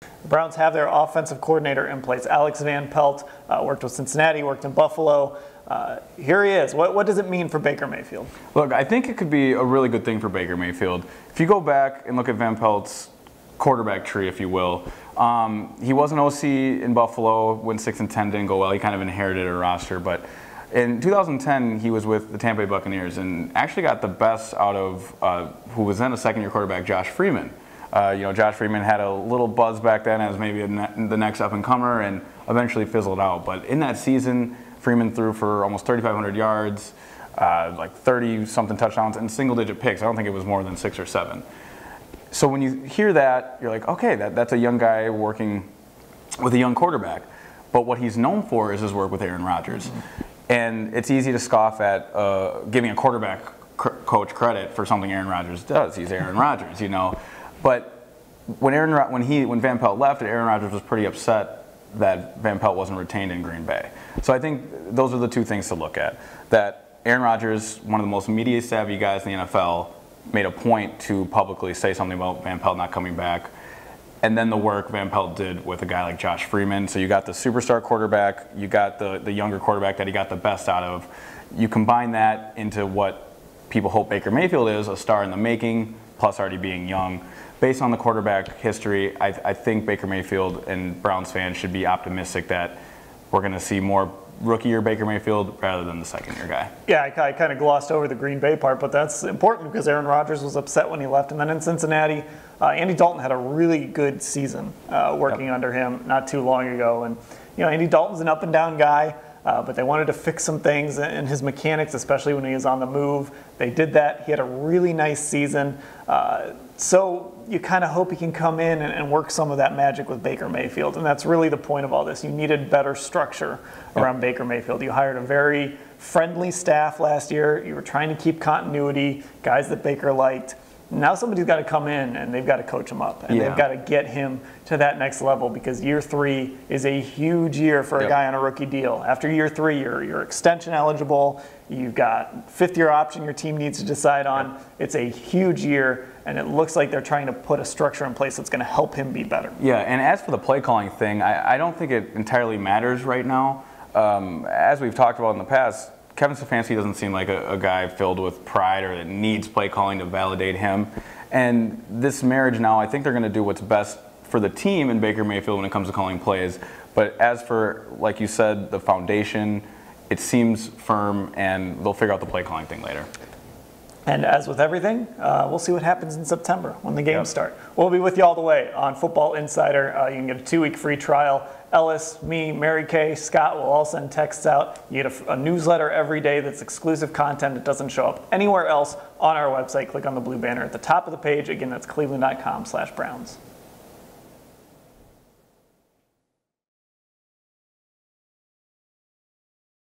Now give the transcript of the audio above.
The Browns have their offensive coordinator in place. Alex-van-pelt worked with Cincinnati, worked in Buffalo. Here he is. What does it mean for Baker Mayfield? Look, I think it could be a really good thing for Baker Mayfield. If you go back and look at Van Pelt's quarterback tree, if you will, he was an OC in Buffalo when 6-10 didn't go well. He kind of inherited a roster, but in 2010 he was with the Tampa Bay Buccaneers and actually got the best out of who was then a second-year quarterback, Josh Freeman. Josh Freeman had a little buzz back then as maybe the next up-and-comer and eventually fizzled out. But in that season, Freeman threw for almost 3,500 yards, like 30-something touchdowns, and single-digit picks. I don't think it was more than 6 or 7. So when you hear that, you're like, okay, that's a young guy working with a young quarterback. But what he's known for is his work with Aaron Rodgers. Mm-hmm. And it's easy to scoff at giving a quarterback coach credit for something Aaron Rodgers does. He's Aaron Rodgers, But when Van Pelt left, Aaron Rodgers was pretty upset that Van Pelt wasn't retained in Green Bay. So I think those are the two things to look at. That Aaron Rodgers, one of the most media-savvy guys in the NFL, made a point to publicly say something about Van Pelt not coming back. And then the work Van Pelt did with a guy like Josh Freeman. So you got the superstar quarterback, you got the younger quarterback that he got the best out of. You combine that into what people hope Baker Mayfield is, a star in the making, plus already being young. Based on the quarterback history, I think Baker Mayfield and Browns fans should be optimistic that we're going to see more rookie-year Baker Mayfield rather than the second-year guy. Yeah, I kind of glossed over the Green Bay part, but that's important because Aaron Rodgers was upset when he left. And then in Cincinnati, Andy Dalton had a really good season working under him not too long ago. And, Andy Dalton's an up-and-down guy. But they wanted to fix some things in his mechanics, especially when he was on the move. They did that. He had a really nice season. So you kind of hope he can come in and work some of that magic with Baker Mayfield. And that's really the point of all this. You needed better structure around Baker Mayfield. You hired a very friendly staff last year. You were trying to keep continuity, guys that Baker liked. Now somebody's got to come in and they've got to coach him up. And they've got to get him to that next level because year 3 is a huge year for a guy on a rookie deal. After year 3, you're extension eligible. You've got 5th-year option your team needs to decide on. It's a huge year, and it looks like they're trying to put a structure in place that's going to help him be better. Yeah, and as for the play calling thing, I don't think it entirely matters right now. As we've talked about in the past, Kevin Stefanski doesn't seem like a guy filled with pride or that needs play calling to validate him. And this marriage now, I think they're going to do what's best for the team in Baker Mayfield when it comes to calling plays. But as for, like you said, the foundation, it seems firm, and they'll figure out the play calling thing later. And as with everything, we'll see what happens in September when the games start. We'll be with you all the way on Football Insider. You can get a 2-week free trial. Ellis, me, Mary Kay, Scott will all send texts out. You get a newsletter every day that's exclusive content that doesn't show up anywhere else on our website. Click on the blue banner at the top of the page. Again, that's cleveland.com/Browns.